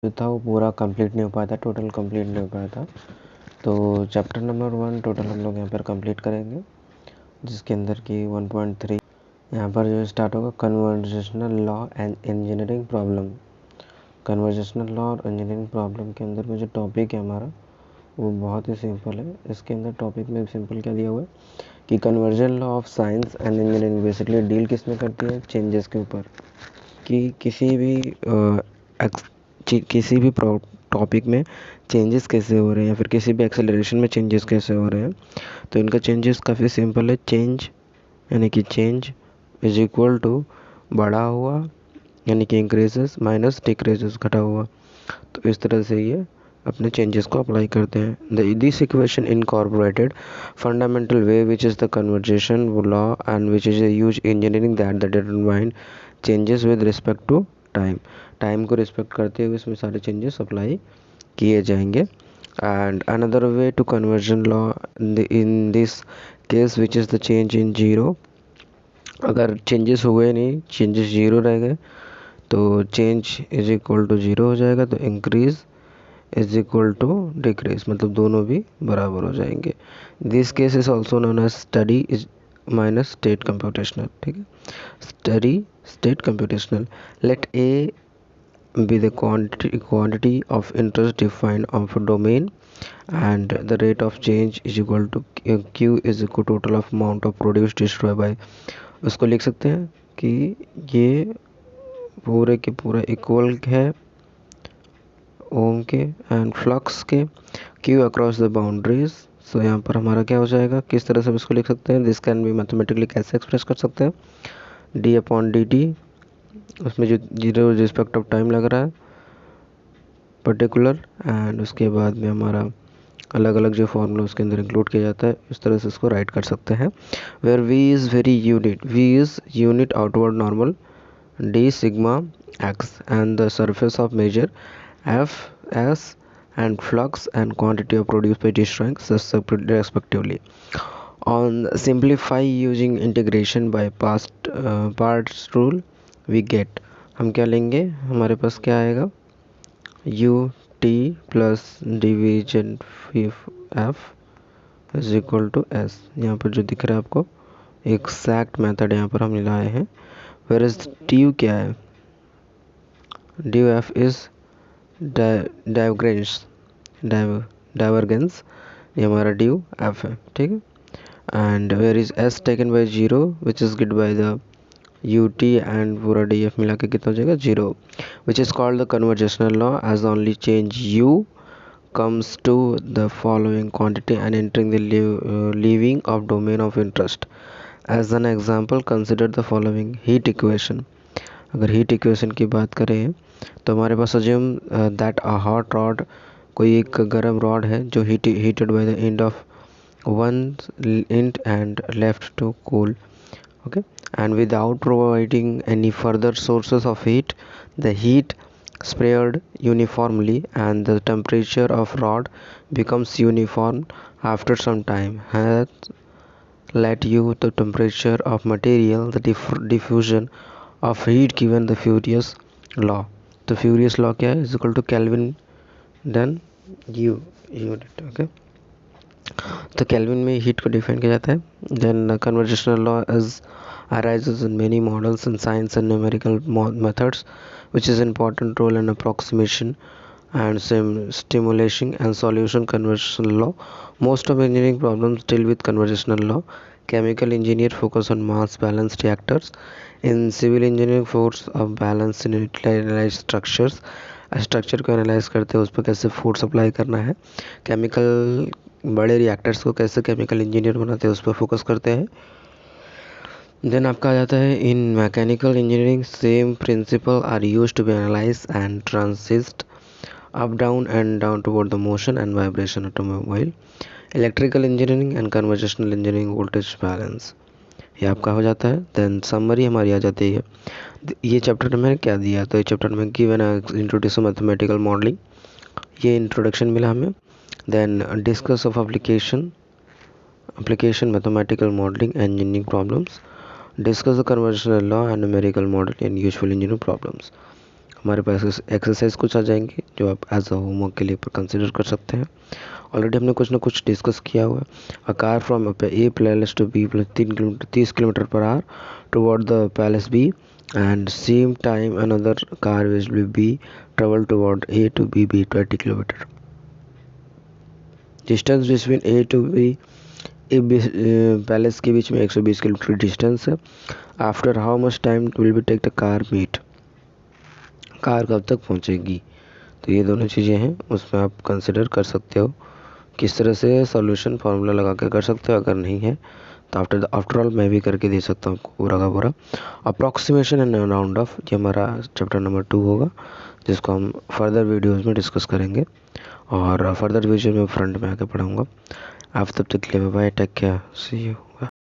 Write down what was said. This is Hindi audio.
जो था वो पूरा कंप्लीट नहीं हो पाया था, टोटल कंप्लीट नहीं हो पाया था। तो चैप्टर नंबर 1 टोटल हम लोग यहाँ पर कंप्लीट करेंगे, जिसके अंदर की 1.3 यहाँ पर जो स्टार्ट होगा conversational law and engineering problem. Conversational law और इंजीनियरिंग प्रॉब्लम के अंदर में जो टॉपिक है हमारा वो बहुत ही सिंपल है। इसके अंदर टॉपिक में सिंपल क्या दिया हुआ है कि conversion law of science and engineering basically deal किस में करती है, चेंजेस के ऊपर, कि किसी भी टॉपिक में चेंजेस कैसे हो रहे हैं या फिर किसी भी एक्सेलरेशन में चेंजेस कैसे हो रहे हैं। तो इनका चेंजेस काफ़ी सिंपल है। चेंज यानी कि चेंज इज इक्वल टू बढ़ा हुआ यानी कि इंक्रीजेस माइनस डिक्रीजेस घटा हुआ। तो इस तरह से ये अपने चेंजेस को अप्लाई करते हैं। This equation incorporated fundamental way which is the conservation law and which is use engineering that the determine changes with respect to time को रिस्पेक्ट करते हुए इसमें सारे चेंजेस अप्लाई किए जाएंगे। And another way to conversion law in this case which is the change in zero. अगर चेंजेस हुए नहीं, चेंजेस जीरो रह गए, तो change is equal to zero हो जाएगा। तो increase is equal to decrease, मतलब दोनों भी बराबर हो जाएंगे। This case is also known as steady is minus state computational. ठीक है, steady state computational. Let a be the quantity of interest defined of a domain and the rate of change is equal to q is equal to total of amount of produce destroyed by। उसको लिख सकते हैं कि ये पूरे के पूरा इक्वल है ओम के एंड फ्लक्स के q अक्रॉस द बाउंड्रीज। सो यहाँ पर हमारा क्या हो जाएगा, किस तरह से इसको लिख सकते हैं, दिस कैन बी मैथमेटिकली कैसे एक्सप्रेस कर सकते हैं, डी अपॉन डी टी, उसमें जो जीरो रिस्पेक्ट ऑफ टाइम लग रहा है पर्टिकुलर, एंड उसके बाद में हमारा अलग अलग जो फॉर्मूला उसके अंदर इंक्लूड किया जाता है। इस तरह से इसको राइट कर सकते हैं। Where we is very unit, we is unit outward normal d sigma x and the surface of measure f s and flux and quantity of produced by destroying respectively. On simplify using integration by parts rule we get, हम क्या लेंगे, हमारे पास क्या आएगा, u t plus division f is equal to s. यहाँ पर जो दिख रहा है आपको एग्जैक्ट मेथड यहाँ पर हम लाए हैं। वेर इज टी यू क्या है, डी एफ इज डाइवर्जेंस, ये हमारा ड्यू एफ है। ठीक है, and where is s taken by zero which is गिट by the u t and पूरा डी एफ मिला के कितना हो जाएगा, zero, which is called the conversational law as only change you comes to the following quantity and entering the leaving of domain of interest. As an example, consider the following heat equation. अगर हीट इक्वेशन की बात करें तो हमारे पास assume that a hot rod, कोई एक गर्म रॉड है जो heated by the end of one end and left to cool, okay, and without providing any further sources of heat, the heat spread uniformly and the temperature of rod becomes uniform after some time has let you the temperature of material, the diffusion of heat given the Fourier's law. तो Fourier's law क्या है, is equal to Kelvin then U unit, okay। तो केल्विन में हीट को डिफाइन किया जाता है। Then conversational law is arises in many models in science and numerical methods, which is important role in approximation and stimulation and solution. Conversational law, most of engineering problems deal with conversational law. Chemical engineer focus on mass balance reactors. In civil engineering force of balance in analyze structures, structure को एनालाइज करते हैं, उस पर कैसे फोर्स अप्लाई करना है। केमिकल बड़े रिएक्टर्स को कैसे केमिकल इंजीनियर बनाते हैं उस पर फोकस करते हैं। देन आपका आ जाता है in mechanical engineering same principle are use to be analyse and transit up down and down toward the motion and vibration automobile. Electrical engineering and conversational engineering voltage balance, ये आपका हो जाता है। देन समरी हमारी आ जाती है। ये चैप्टर में क्या दिया, तो ये चैप्टर में गिवन इंट्रोड्यूस मैथमेटिकल मॉडलिंग, ये इंट्रोडक्शन मिला हमें। Then discuss of application mathematical modeling and engineering problems, discuss the conventional law and numerical model in useful engineering problems. हमारे पास एक्सरसाइज कुछ आ जाएंगी जो आप एज अ होमवर्क के लिए कंसिडर कर सकते हैं। ऑलरेडी हमने कुछ ना कुछ डिस्कस किया हुआ है। A car from a place to B plus 3 kilometre 30 kilometre per hour toward the place B and same time another car will be travel toward A to B 20 kilometer. Distance between A to B place के बीच में 120 किलोमीटर डिस्टेंस है। After how much time will be take the car meet, car कब तक पहुंचेगी। तो ये दोनों चीज़ें हैं, उसमें आप कंसिडर कर सकते हो किस तरह से सॉल्यूशन फार्मूला लगा के कर सकते हो। अगर नहीं है तो आफ्टर ऑल मैं भी करके दे सकता हूँ आपको पूरा का पूरा। अप्रॉक्सीमेशन एंड राउंड ऑफ, ये हमारा चैप्टर नंबर 2 होगा, जिसको हम फर्दर वीडियोज़ में डिस्कस करेंगे और फर्दर वीडियो में फ्रंट में आके पढ़ाऊँगा। आप तब तक के लिए bye, take care, see you.